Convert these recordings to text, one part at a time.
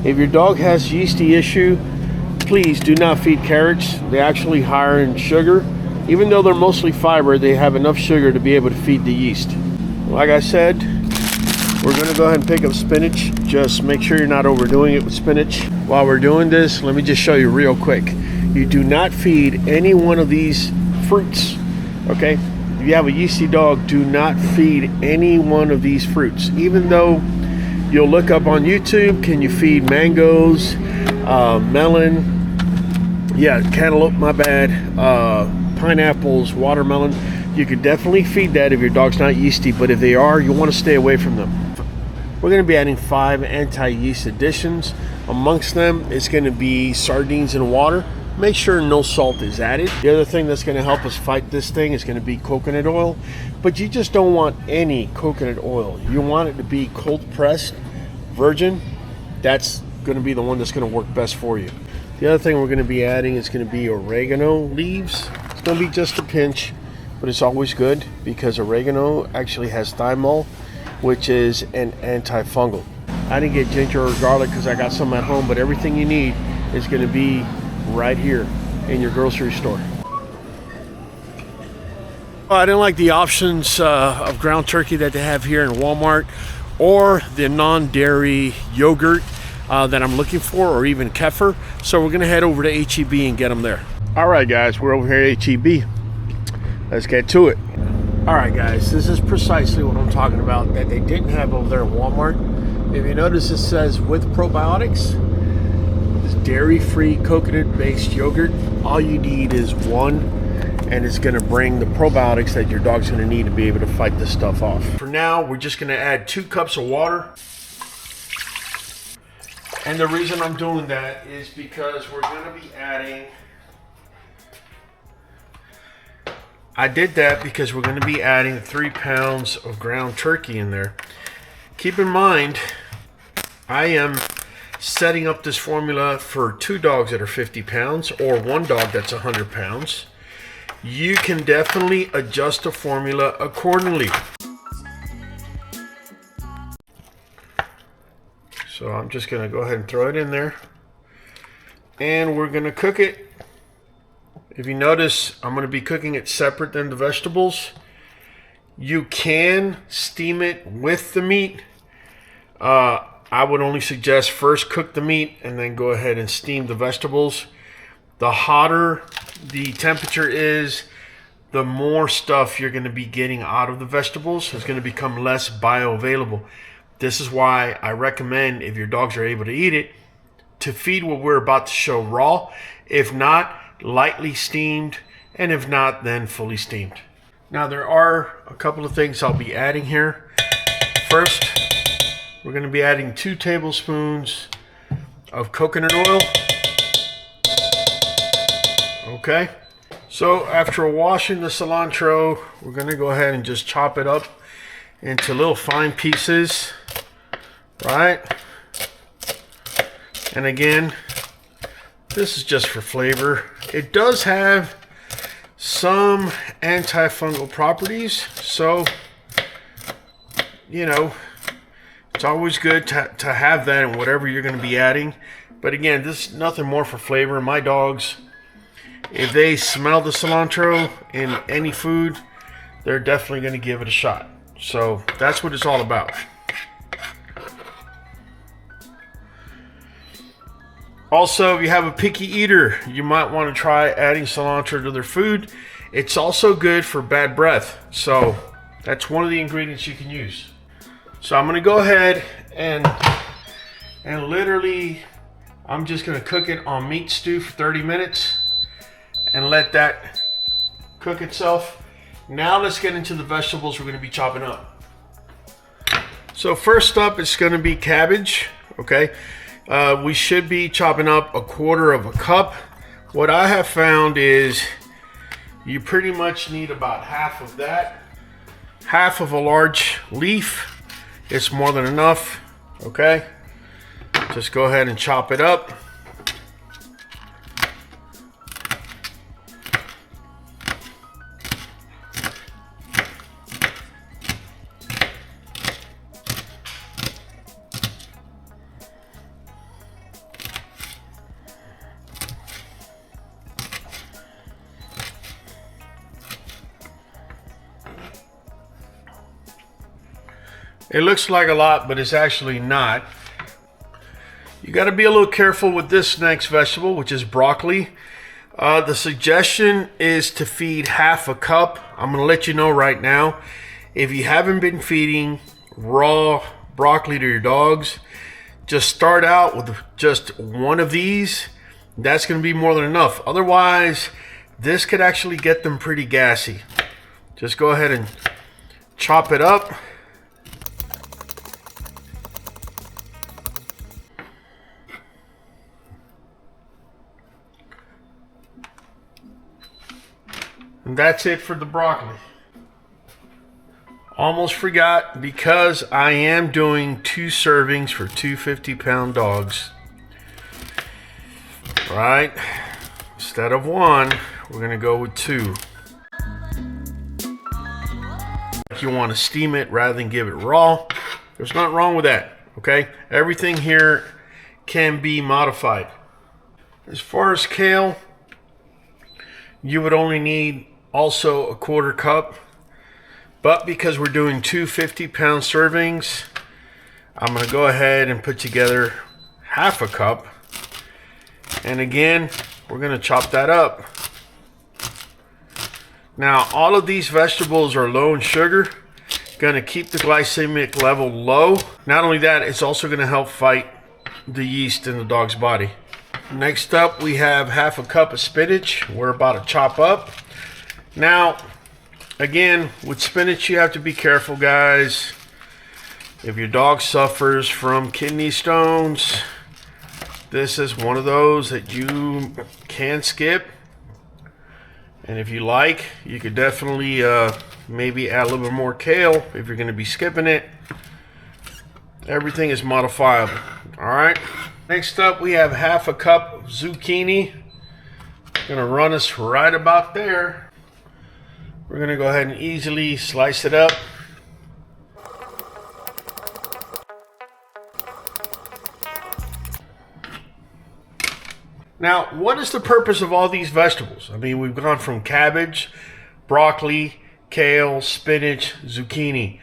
If your dog has yeasty issue, please do not feed carrots. They actually higher in sugar. Even though they're mostly fiber, they have enough sugar to be able to feed the yeast. Like I said, we're gonna go ahead and pick up spinach. Just make sure you're not overdoing it with spinach. While we're doing this, let me just show you real quick. You do not feed any one of these fruits, okay? If you have a yeasty dog, do not feed any one of these fruits. Even though you'll look up on YouTube, can you feed mangoes, melon, cantaloupe, my bad, pineapples, watermelon. You could definitely feed that if your dog's not yeasty, but if they are, you want to stay away from them. We're going to be adding 5 anti-yeast additions. Amongst them, it's going to be sardines and water. Make sure no salt is added. The other thing that's going to help us fight this thing is going to be coconut oil, but you just don't want any coconut oil. You want it to be cold pressed, virgin. That's going to be the one that's going to work best for you. The other thing we're going to be adding is going to be oregano leaves. It's going to be just a pinch, but it's always good because oregano actually has thymol, which is an antifungal. I didn't get ginger or garlic because I got some at home, but everything you need is going to be right here in your grocery store. I didn't like the options of ground turkey that they have here in Walmart, or the non-dairy yogurt that I'm looking for, or even kefir. So we're gonna head over to HEB and get them there. All right guys, we're over here at HEB. Let's get to it. All right guys, this is precisely what I'm talking about that they didn't have over there at Walmart. If you notice, it says with probiotics. This dairy-free coconut-based yogurt. All you need is one, and it's gonna bring the probiotics that your dog's gonna need to be able to fight this stuff off. For now, we're just gonna add 2 cups of water. And the reason I'm doing that is because we're going to be adding, I did that because we're going to be adding 3 pounds of ground turkey in there. Keep in mind, I am setting up this formula for 2 dogs that are 50 pounds or 1 dog that's 100 pounds. You can definitely adjust the formula accordingly. So I'm just going to go ahead and throw it in there. And we're going to cook it. If you notice, I'm going to be cooking it separate than the vegetables. You can steam it with the meat. I would only suggest first cook the meat and then go ahead and steam the vegetables. The hotter the temperature is, the more stuff you're going to be getting out of the vegetables. It's going to become less bioavailable. This is why I recommend, if your dogs are able to eat it, to feed what we're about to show raw. If not, lightly steamed, and if not, then fully steamed. Now there are a couple of things I'll be adding here. First, we're going to be adding 2 tablespoons of coconut oil. Okay, so after washing the cilantro, we're going to go ahead and just chop it up into little fine pieces, right? And again, this is just for flavor. It does have some antifungal properties, so you know, it's always good to have that in whatever you're going to be adding. But again, this is nothing more for flavor. My dogs, if they smell the cilantro in any food, they're definitely going to give it a shot. So that's what it's all about. Also, if you have a picky eater, you might want to try adding cilantro to their food. It's also good for bad breath. So that's one of the ingredients you can use. So I'm going to go ahead and literally, I'm just going to cook it on meat stew for 30 minutes and let that cook itself. Now let's get into the vegetables we're going to be chopping up. So first up, it's going to be cabbage. Okay, we should be chopping up 1/4 cup. What I have found is you pretty much need about half of that. Half of a large leaf is more than enough. Okay, just go ahead and chop it up. It looks like a lot, but it's actually not. You got to be a little careful with this next vegetable, which is broccoli. The suggestion is to feed half a cup. I'm going to let you know right now, if you haven't been feeding raw broccoli to your dogs, just start out with just one of these. That's going to be more than enough. Otherwise, this could actually get them pretty gassy. Just go ahead and chop it up. And that's it for the broccoli. Almost forgot, because I am doing 2 servings for 2 50-pound dogs. Right? Instead of 1, we're going to go with 2. If you want to steam it rather than give it raw, there's nothing wrong with that. Okay? Everything here can be modified. As far as kale, you would only need also a 1/4 cup. But because we're doing 2 50-pound servings, I'm going to go ahead and put together half a cup. And again, we're going to chop that up. Now, all of these vegetables are low in sugar. Going to keep the glycemic level low. Not only that, it's also going to help fight the yeast in the dog's body. Next up, we have half a cup of spinach. We're about to chop up. Now, again, with spinach, you have to be careful, guys. If your dog suffers from kidney stones, this is one of those that you can skip. And if you like, you could definitely maybe add a little bit more kale if you're going to be skipping it. Everything is modifiable. All right. Next up, we have half a cup of zucchini. Going to run us right about there. We're going to go ahead and easily slice it up. Now, what is the purpose of all these vegetables? I mean, we've gone from cabbage, broccoli, kale, spinach, zucchini.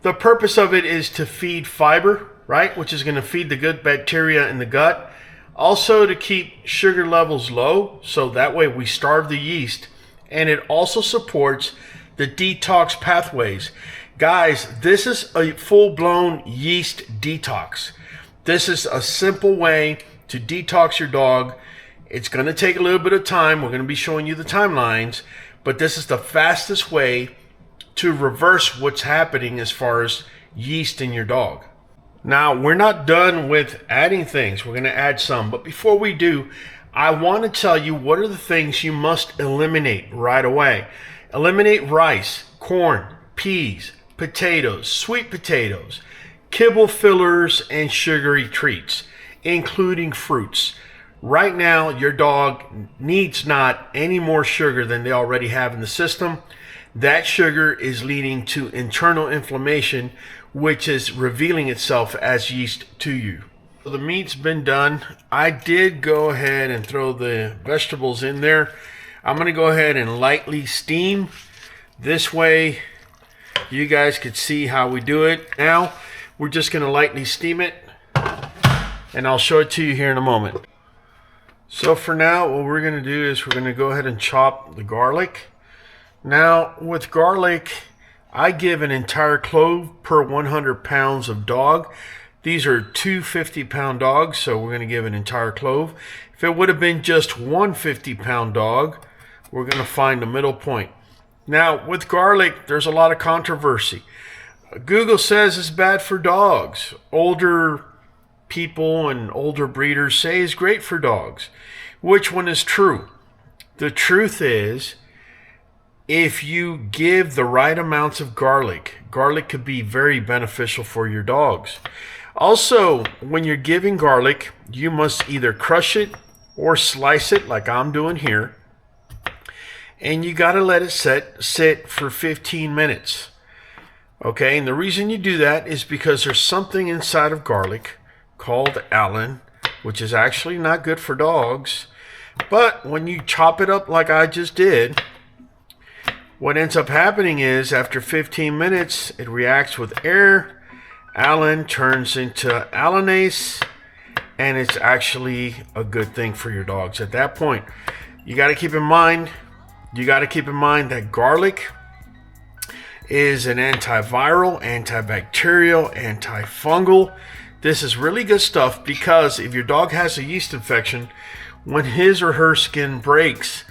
The purpose of it is to feed fiber, right? Which is going to feed the good bacteria in the gut. Also to keep sugar levels low, so that way we starve the yeast. And it also supports the detox pathways. Guys, this is a full-blown yeast detox. This is a simple way to detox your dog. It's going to take a little bit of time. We're going to be showing you the timelines, but this is the fastest way to reverse what's happening as far as yeast in your dog. Now, we're not done with adding things. We're going to add some, but before we do, I want to tell you what are the things you must eliminate right away. Eliminate rice, corn, peas, potatoes, sweet potatoes, kibble fillers, and sugary treats, including fruits. Right now, your dog needs not any more sugar than they already have in the system. That sugar is leading to internal inflammation, which is revealing itself as yeast to you. So the meat's been done. I did go ahead and throw the vegetables in there. I'm going to go ahead and lightly steam. This way you guys could see how we do it. Now we're just going to lightly steam it, and I'll show it to you here in a moment. So for now, what we're going to do is we're going to go ahead and chop the garlic. Now with garlic, I give an entire clove per 100 pounds of dog. These are 2 50-pound dogs, so we're going to give an entire clove. If it would have been just 1 50-pound dog, we're going to find the middle point. Now, with garlic, there's a lot of controversy. Google says it's bad for dogs. Older people and older breeders say it's great for dogs. Which one is true? The truth is, if you give the right amounts of garlic, garlic could be very beneficial for your dogs. Also, when you're giving garlic, you must either crush it or slice it like I'm doing here. And you got to let it sit for 15 minutes. Okay, and the reason you do that is because there's something inside of garlic called allicin, which is actually not good for dogs. But when you chop it up like I just did, what ends up happening is after 15 minutes, it reacts with air Allen turns into allinase, and it's actually a good thing for your dogs. At that point, you got to keep in mind that garlic is an antiviral, antibacterial, antifungal. This is really good stuff, because if your dog has a yeast infection, when his or her skin breaks,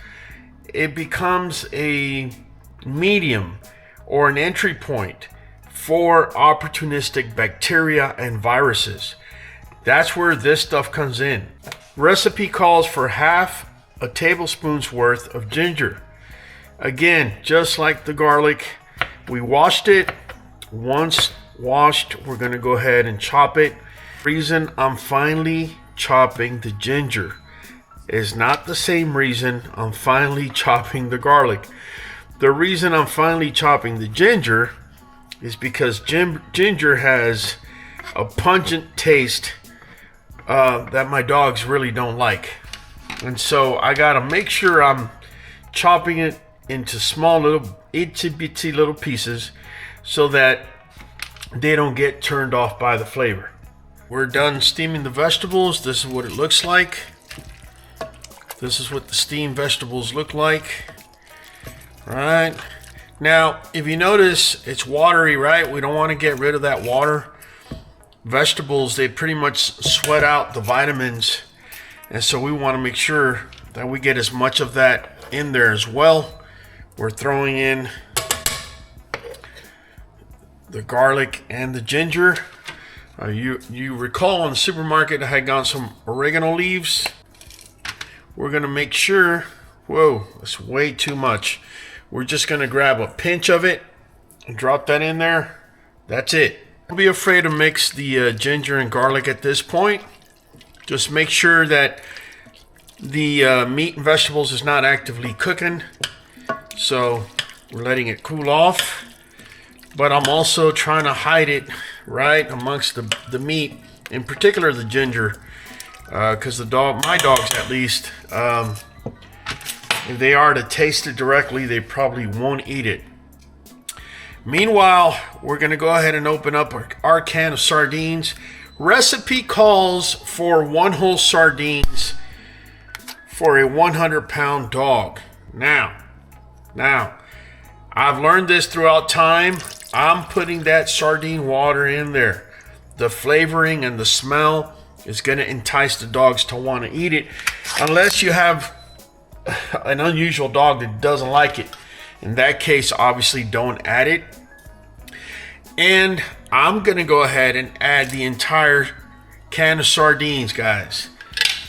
it becomes a medium or an entry point for opportunistic bacteria and viruses. That's where this stuff comes in. Recipe calls for half a tablespoon's worth of ginger. Again, just like the garlic, we washed it. Once washed, we're going to go ahead and chop it. The reason I'm finally chopping the ginger is not the same reason I'm finally chopping the garlic. The reason I'm finally chopping the ginger is because ginger has a pungent taste that my dogs really don't like. And so I gotta make sure I'm chopping it into small little itsy bitsy little pieces so that they don't get turned off by the flavor. We're done steaming the vegetables. This is what it looks like. This is what the steamed vegetables look like. All right. Now, if you notice, it's watery, right? We don't want to get rid of that water. Vegetables, they pretty much sweat out the vitamins. And so we want to make sure that we get as much of that in there as well. We're throwing in the garlic and the ginger. You recall in the supermarket I had gotten some oregano leaves. We're going to make sure, whoa, that's way too much. We're just going to grab a pinch of it and drop that in there. That's it. Don't be afraid to mix the ginger and garlic at this point. Just make sure that the meat and vegetables is not actively cooking. So we're letting it cool off. But I'm also trying to hide it right amongst the meat, in particular the ginger. Because my dogs at least, if they are to taste it directly, they probably won't eat it. Meanwhile, we're going to go ahead and open up our can of sardines. Recipe calls for 1 whole sardines for a 100-pound dog. Now, I've learned this throughout time. I'm putting that sardine water in there. The flavoring and the smell is going to entice the dogs to want to eat it, unless you have an unusual dog that doesn't like it. In that case, obviously don't add it. And I'm going to go ahead and add the entire can of sardines, guys.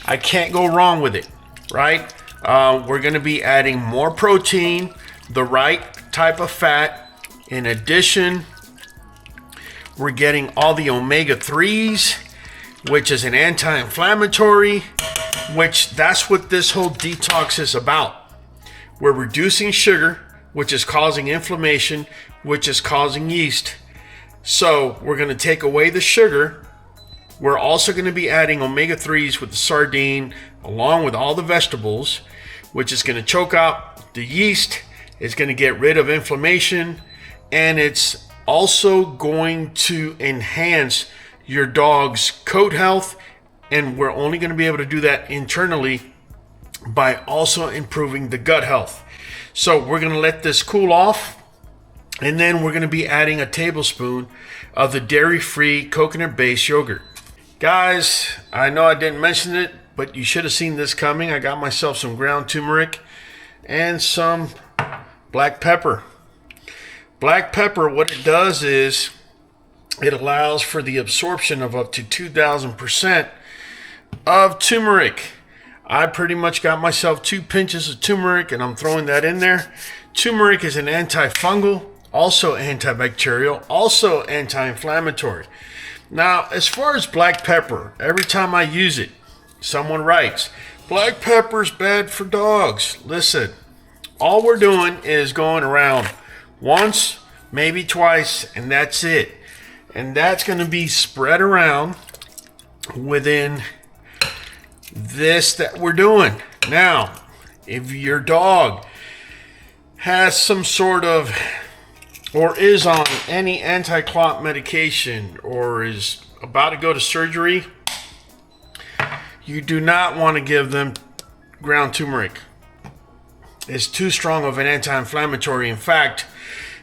I can't go wrong with it, right? We're going to be adding more protein, the right type of fat. In addition, we're getting all the omega-3s, which is an anti-inflammatory, which that's what this whole detox is about. We're reducing sugar, which is causing inflammation, which is causing yeast. So we're going to take away the sugar. We're also going to be adding omega-3s with the sardine, along with all the vegetables, which is going to choke out the yeast. It's going to get rid of inflammation, and it's also going to enhance your dog's coat health. And we're only going to be able to do that internally by also improving the gut health. So we're going to let this cool off, and then we're going to be adding a tablespoon of the dairy-free coconut-based yogurt. Guys, I know I didn't mention it, but you should have seen this coming. I got myself some ground turmeric and some black pepper. Black pepper, what it does is it allows for the absorption of up to 2,000% of turmeric. I pretty much got myself 2 pinches of turmeric, and I'm throwing that in there. Turmeric is an antifungal, also antibacterial, also anti-inflammatory. Now, as far as black pepper, every time I use it, someone writes, black pepper's bad for dogs. Listen, all we're doing is going around once, maybe twice, and that's it. And that's going to be spread around within this that we're doing. Now, if your dog has some sort of or is on any anti-clot medication or is about to go to surgery, you do not want to give them ground turmeric. It's too strong of an anti-inflammatory. In fact,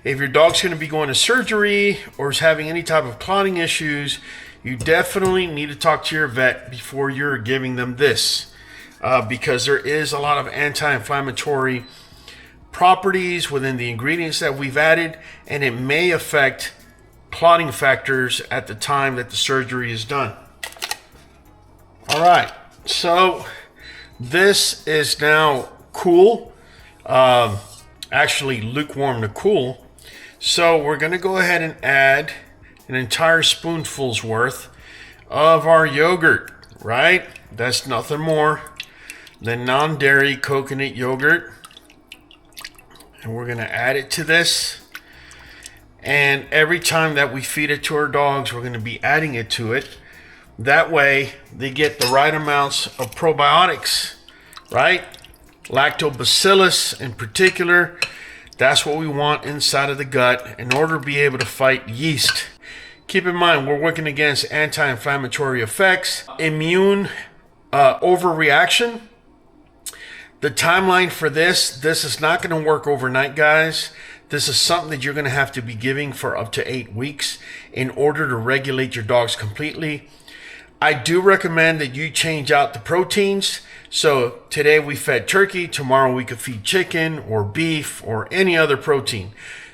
if your dog's going to be going to surgery or is having any type of clotting issues, you definitely need to talk to your vet before you're giving them this, because there is a lot of anti-inflammatory properties within the ingredients that we've added, and it may affect clotting factors at the time that the surgery is done. All right, so this is now cool, actually lukewarm to cool. So we're going to go ahead and add an entire spoonful's worth of our yogurt, right? That's nothing more than non-dairy coconut yogurt. And we're going to add it to this. And every time that we feed it to our dogs, we're going to be adding it to it. That way they get the right amounts of probiotics, right? Lactobacillus in particular. That's what we want inside of the gut in order to be able to fight yeast. Keep in mind, we're working against anti-inflammatory effects, immune overreaction. The timeline for this is not going to work overnight, guys. This is something that you're going to have to be giving for up to 8 weeks in order to regulate your dogs completely. I do recommend that you change out the proteins. So today we fed turkey, tomorrow we could feed chicken or beef or any other protein.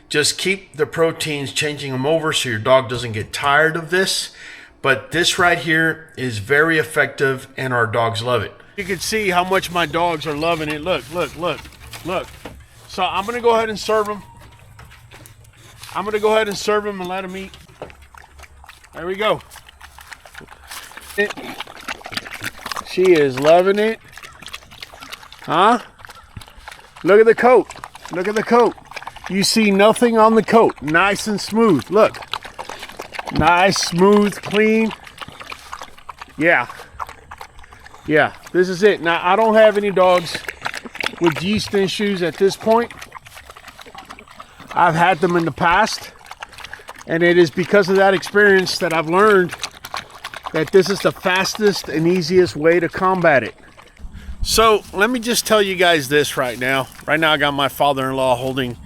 Just keep the proteins, changing them over so your dog doesn't get tired of this. But this right here is very effective and our dogs love it. You can see how much my dogs are loving it. Look, look, look, look. So I'm going to go ahead and serve them. I'm going to go ahead and serve them and let them eat. There we go. She is loving it. Huh? Look at the coat. Look at the coat. You see nothing on the coat. Nice and smooth. Look. Nice, smooth, clean. Yeah. Yeah, this is it. Now, I don't have any dogs with yeast issues at this point. I've had them in the past. And it is because of that experience that I've learned that this is the fastest and easiest way to combat it. So let me just tell you guys this right now. Right now I got my father-in-law holding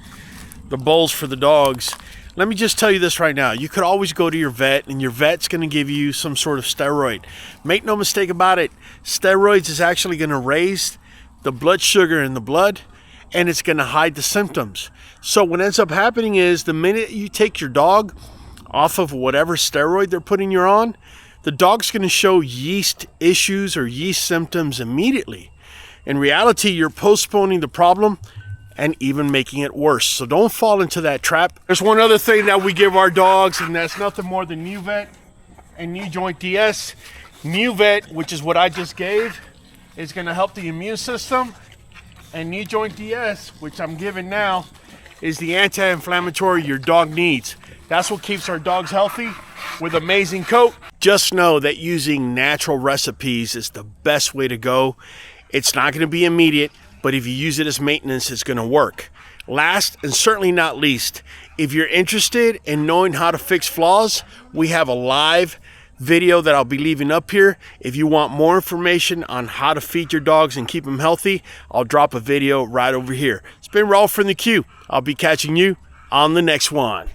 the bowls for the dogs. Let me just tell you this right now. You could always go to your vet and your vet's going to give you some sort of steroid. Make no mistake about it. Steroids is actually going to raise the blood sugar in the blood and it's going to hide the symptoms. So what ends up happening is the minute you take your dog off of whatever steroid they're putting you on, the dog's going to show yeast issues or yeast symptoms immediately. In reality, you're postponing the problem and even making it worse. So don't fall into that trap. There's one other thing that we give our dogs, and that's nothing more than Nuvet and NuJoint DS. Nuvet, which is what I just gave, is going to help the immune system. And NuJoint DS, which I'm giving now, is the anti-inflammatory your dog needs. That's what keeps our dogs healthy with amazing coat. Just know that using natural recipes is the best way to go. It's not going to be immediate, but if you use it as maintenance, it's going to work. Last and certainly not least, if you're interested in knowing how to fix flaws, we have a live video that I'll be leaving up here. If you want more information on how to feed your dogs and keep them healthy, I'll drop a video right over here. It's been Raul from the Q. I'll be catching you on the next one.